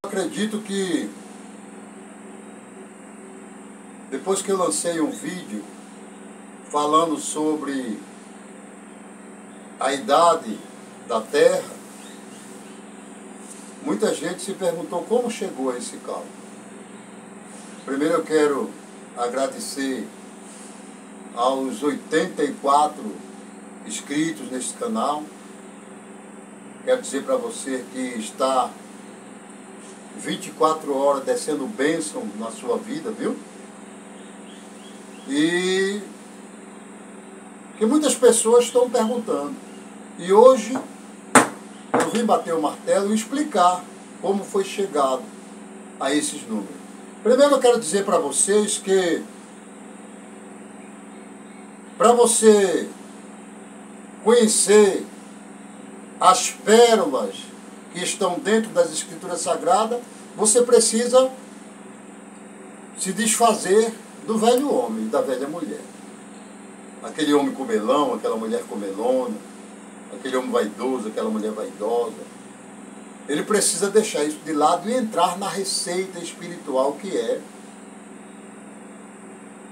Acredito que depois que eu lancei um vídeo falando sobre a idade da Terra, muita gente se perguntou como chegou a esse cálculo. Primeiro eu quero agradecer aos 84 inscritos neste canal. Quero dizer para você que está 24 horas descendo bênção na sua vida, viu? E que muitas pessoas estão perguntando. E hoje eu vim bater o martelo e explicar como foi chegado a esses números. Primeiro eu quero dizer para vocês que para você conhecer as pérolas que estão dentro das Escrituras Sagradas, você precisa se desfazer do velho homem e da velha mulher. Aquele homem comelão, aquela mulher comelona, aquele homem vaidoso, aquela mulher vaidosa. Ele precisa deixar isso de lado e entrar na receita espiritual que é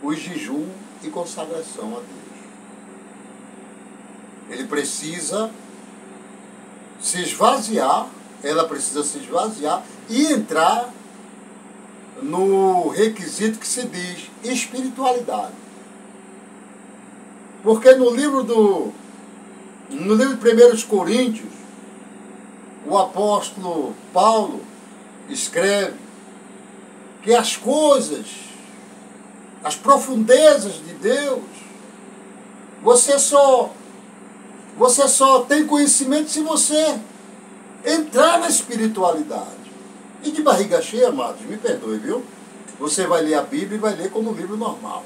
o jejum e consagração a Deus. Ele precisa se esvaziar, ela precisa se esvaziar e entrar no requisito que se diz espiritualidade. Porque no livro de 1 Coríntios, o apóstolo Paulo escreve que as coisas, as profundezas de Deus, você só tem conhecimento se você entrar na espiritualidade. E de barriga cheia, amados, me perdoe, viu? Você vai ler a Bíblia e vai ler como um livro normal.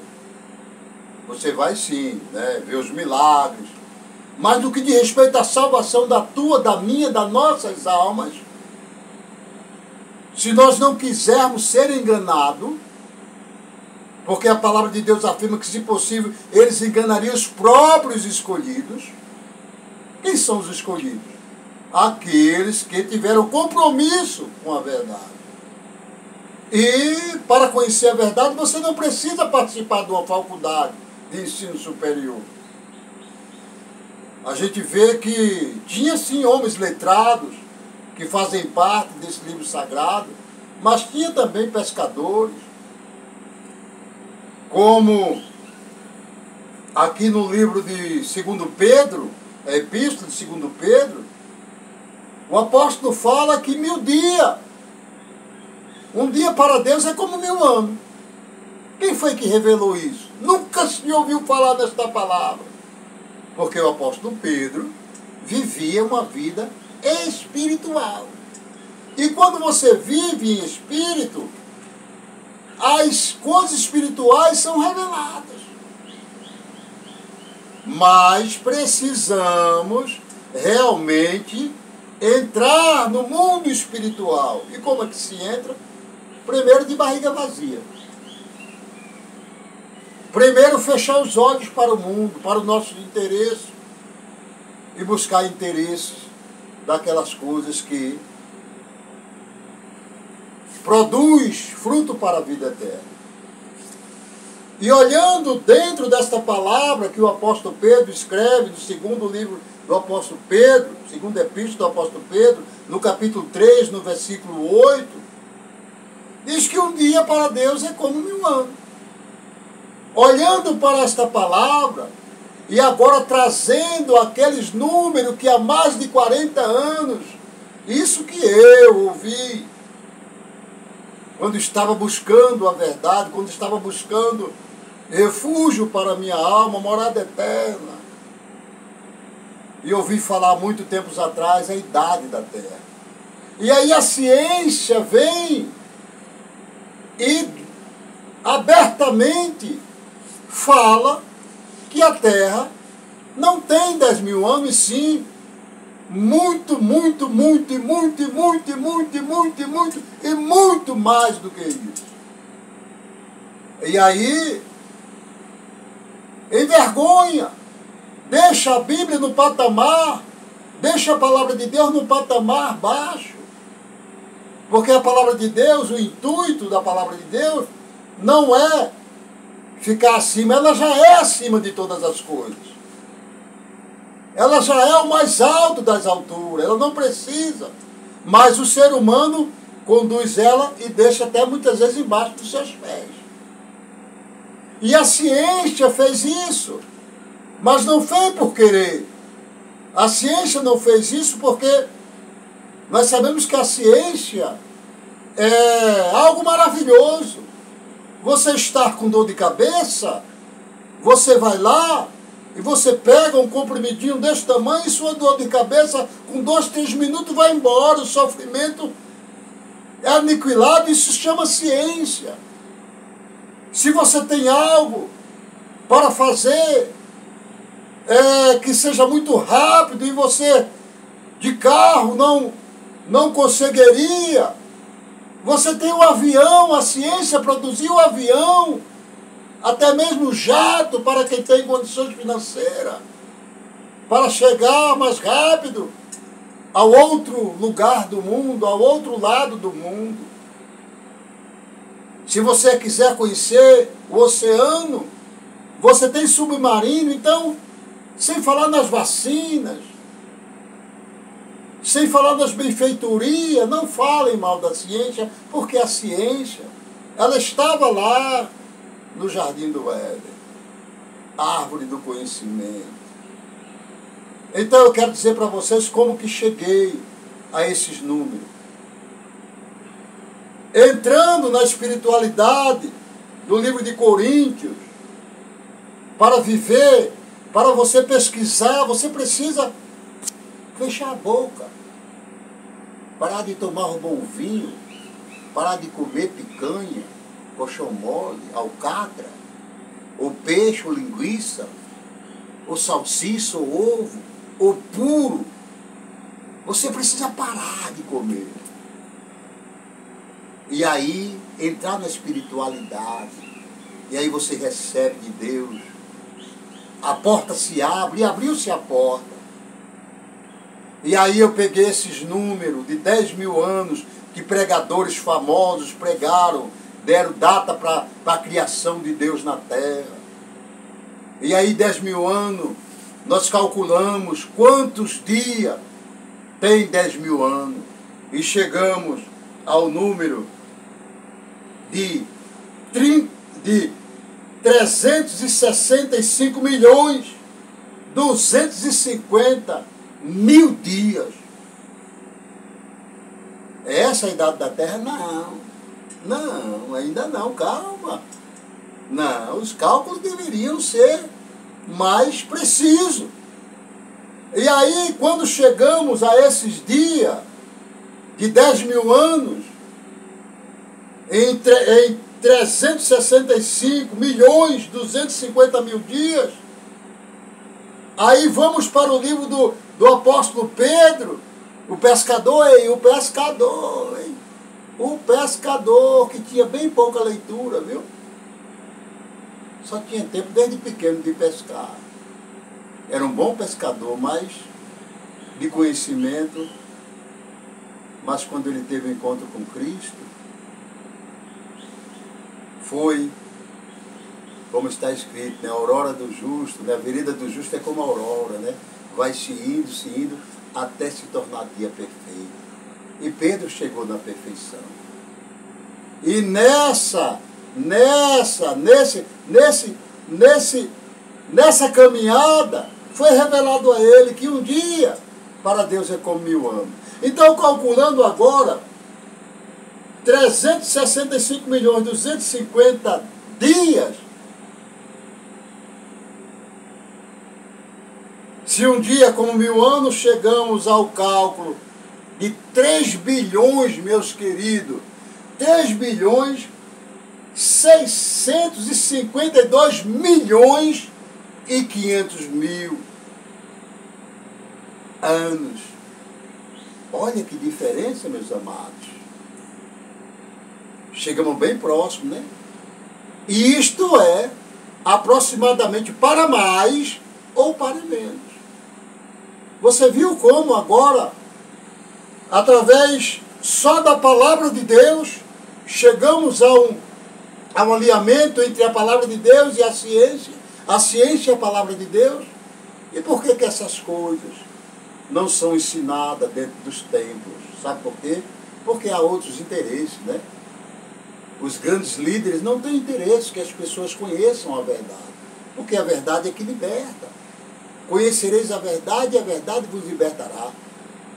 Você vai sim, né, ver os milagres. Mas no que diz respeito à salvação da tua, da minha, das nossas almas, se nós não quisermos ser enganados, porque a palavra de Deus afirma que, se possível, eles enganariam os próprios escolhidos. Quem são os escolhidos? Aqueles que tiveram compromisso com a verdade. E para conhecer a verdade, você não precisa participar de uma faculdade de ensino superior. A gente vê que tinha sim homens letrados que fazem parte desse livro sagrado, mas tinha também pescadores, como aqui no livro de 2 Pedro, a epístola de 2 Pedro, o apóstolo fala que 1000 dias, um dia para Deus é como 1000 anos. Quem foi que revelou isso? Nunca se ouviu falar desta palavra. Porque o apóstolo Pedro vivia uma vida espiritual. E quando você vive em espírito, as coisas espirituais são reveladas. Mas precisamos realmente entrar no mundo espiritual. E como é que se entra? Primeiro de barriga vazia. Primeiro fechar os olhos para o mundo, para o nosso interesse, e buscar interesses daquelas coisas que produz fruto para a vida eterna. E olhando dentro desta palavra que o apóstolo Pedro escreve no segundo livro do apóstolo Pedro, segunda epístola do apóstolo Pedro, no capítulo 3, no versículo 8, diz que um dia para Deus é como 1000 anos. Olhando para esta palavra, e agora trazendo aqueles números que há mais de 40 anos, isso que eu ouvi, quando estava buscando a verdade, quando estava buscando refúgio para a minha alma, morada eterna. E ouvi falar muito tempos atrás a idade da Terra. E aí a ciência vem e abertamente fala que a Terra não tem 10.000 anos, e sim muito mais do que isso. E aí envergonha, deixa a Bíblia no patamar, deixa a palavra de Deus no patamar baixo. Porque a palavra de Deus, o intuito da palavra de Deus, não é ficar acima, ela já é acima de todas as coisas. Ela já é o mais alto das alturas, ela não precisa. Mas o ser humano conduz ela e deixa até muitas vezes embaixo dos seus pés. E a ciência fez isso, mas não fez por querer. A ciência não fez isso porque nós sabemos que a ciência é algo maravilhoso. Você está com dor de cabeça, você vai lá e você pega um comprimidinho desse tamanho e sua dor de cabeça, com 2, 3 minutos, vai embora. O sofrimento é aniquilado, isso se chama ciência. Se você tem algo para fazer que seja muito rápido e você de carro não conseguiria, você tem o avião, a ciência produziu o avião, até mesmo o jato para quem tem condições financeiras, para chegar mais rápido ao outro lugar do mundo, ao outro lado do mundo. Se você quiser conhecer o oceano, você tem submarino. Então, sem falar nas vacinas, sem falar nas benfeitorias, não falem mal da ciência, porque a ciência, ela estava lá no Jardim do Éden, árvore do conhecimento. Então eu quero dizer para vocês como que cheguei a esses números. Entrando na espiritualidade do livro de Coríntios, para viver, para você pesquisar, você precisa fechar a boca, parar de tomar um bom vinho, parar de comer picanha, colchão mole, alcatra, ou peixe, ou linguiça, ou salsicha, ou ovo, ou puro. Você precisa parar de comer. E aí, entrar na espiritualidade. E aí você recebe de Deus. A porta se abre, e abriu-se a porta. E aí eu peguei esses números de 10 mil anos que pregadores famosos pregaram, deram data para a criação de Deus na terra. E aí 10 mil anos, nós calculamos quantos dias tem 10 mil anos. E chegamos ao número de 365 milhões 250 mil dias. Essa é a idade da Terra? Não, ainda não, calma. Não, os cálculos deveriam ser mais precisos. E aí, quando chegamos a esses dias de 10 mil anos, em 365 milhões 250 mil dias, aí vamos para o livro do apóstolo Pedro, o pescador, o pescador que tinha bem pouca leitura, viu? Só tinha tempo desde pequeno de pescar. Era um bom pescador, mas de conhecimento. Mas quando ele teve um encontro com Cristo, foi, como está escrito, né? A aurora do justo, né? A vereda do justo é como a aurora, né? Vai se indo, até se tornar dia perfeito. E Pedro chegou na perfeição. E nessa caminhada, foi revelado a ele que um dia para Deus é como 1000 anos. Então, calculando agora, 365 milhões 250 dias, se um dia como 1000 anos, chegamos ao cálculo de 3 bilhões, meus queridos, 3 bilhões 652 milhões e 500 mil anos. Olha que diferença, meus amados. Chegamos bem próximo, né? E isto é aproximadamente para mais ou para menos. Você viu como agora, através só da palavra de Deus, chegamos a um alinhamento entre a palavra de Deus e a ciência é a palavra de Deus. E por que que essas coisas não são ensinadas dentro dos templos? Sabe por quê? Porque há outros interesses, né? Os grandes líderes não têm interesse que as pessoas conheçam a verdade, porque a verdade é que liberta. Conhecereis a verdade e a verdade vos libertará.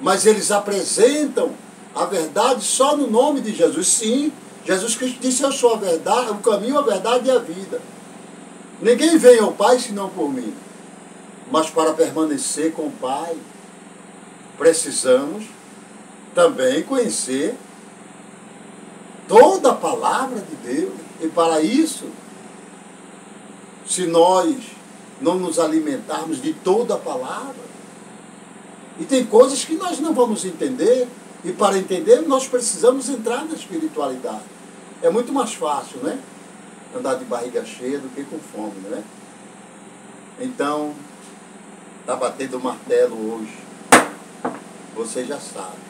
Mas eles apresentam a verdade só no nome de Jesus. Sim, Jesus Cristo disse: eu sou a verdade, o caminho, a verdade e a vida. Ninguém vem ao Pai senão por mim. Mas para permanecer com o Pai, precisamos também conhecer toda a palavra de Deus. E para isso, se nós não nos alimentarmos de toda a palavra, e tem coisas que nós não vamos entender, e para entender nós precisamos entrar na espiritualidade. É muito mais fácil, né? Andar de barriga cheia do que com fome, né? Então, está batendo o martelo hoje. Você já sabe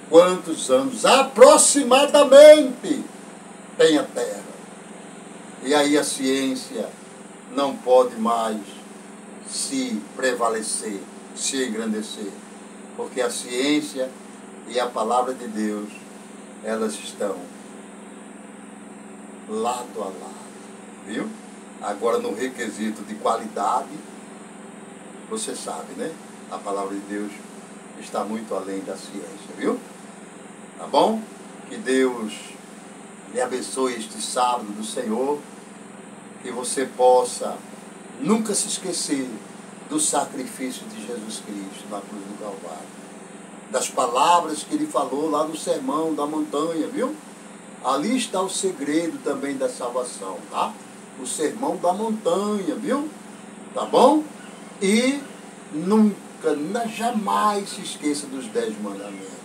quantos anos aproximadamente tem a Terra. E aí a ciência não pode mais se prevalecer, se engrandecer. Porque a ciência e a palavra de Deus, elas estão lado a lado. Viu? Agora, no requisito de qualidade, você sabe, né? A palavra de Deus está muito além da ciência, viu? Tá bom? Que Deus lhe abençoe este sábado do Senhor, que você possa nunca se esquecer do sacrifício de Jesus Cristo na cruz do Calvário, das palavras que ele falou lá no sermão da montanha, viu? Ali está o segredo também da salvação, tá? O sermão da montanha, viu? Tá bom? E nunca, jamais se esqueça dos 10 mandamentos.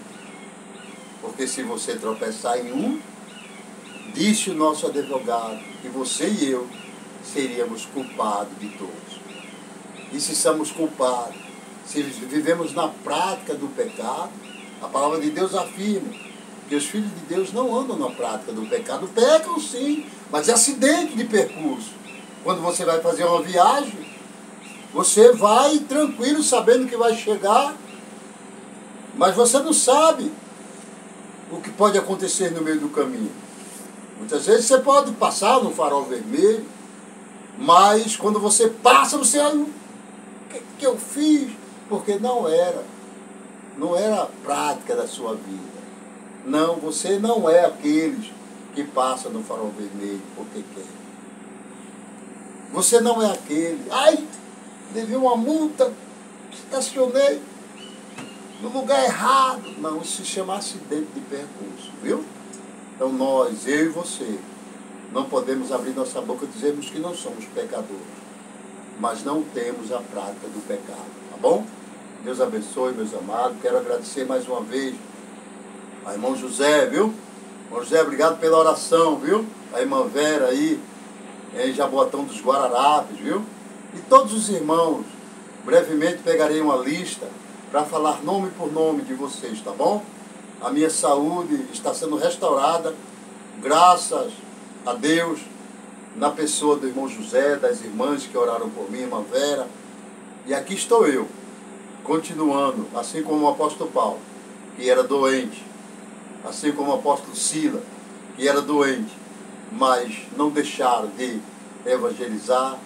Porque se você tropeçar em um, disse o nosso advogado que você e eu seríamos culpados de todos. E se somos culpados, se vivemos na prática do pecado, a palavra de Deus afirma que os filhos de Deus não andam na prática do pecado. Pecam sim, mas é acidente de percurso. Quando você vai fazer uma viagem, você vai tranquilo, sabendo que vai chegar, mas você não sabe o que pode acontecer no meio do caminho. Muitas vezes você pode passar no farol vermelho, mas quando você passa, você olha, o que eu fiz? Porque não era a prática da sua vida. Não, você não é aqueles que passam no farol vermelho porque quer. Você não é aquele, devi uma multa, estacionei no lugar errado. Não, isso se chama acidente de percurso, viu? Então nós, eu e você, não podemos abrir nossa boca e dizermos que não somos pecadores, mas não temos a prática do pecado, tá bom? Deus abençoe, meus amados. Quero agradecer mais uma vez a irmão José, viu? Irmão José, obrigado pela oração, viu? A irmã Vera aí, em Jaboatão dos Guararapes, viu? E todos os irmãos, brevemente pegarei uma lista para falar nome por nome de vocês, tá bom? A minha saúde está sendo restaurada, graças a Deus, na pessoa do irmão José, das irmãs que oraram por mim, irmã Vera. E aqui estou eu, continuando, assim como o apóstolo Paulo, que era doente, assim como o apóstolo Sila, que era doente, mas não deixaram de evangelizar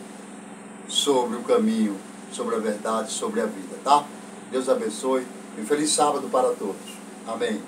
sobre o caminho, sobre a verdade, sobre a vida, tá? Deus abençoe e feliz sábado para todos. Amém.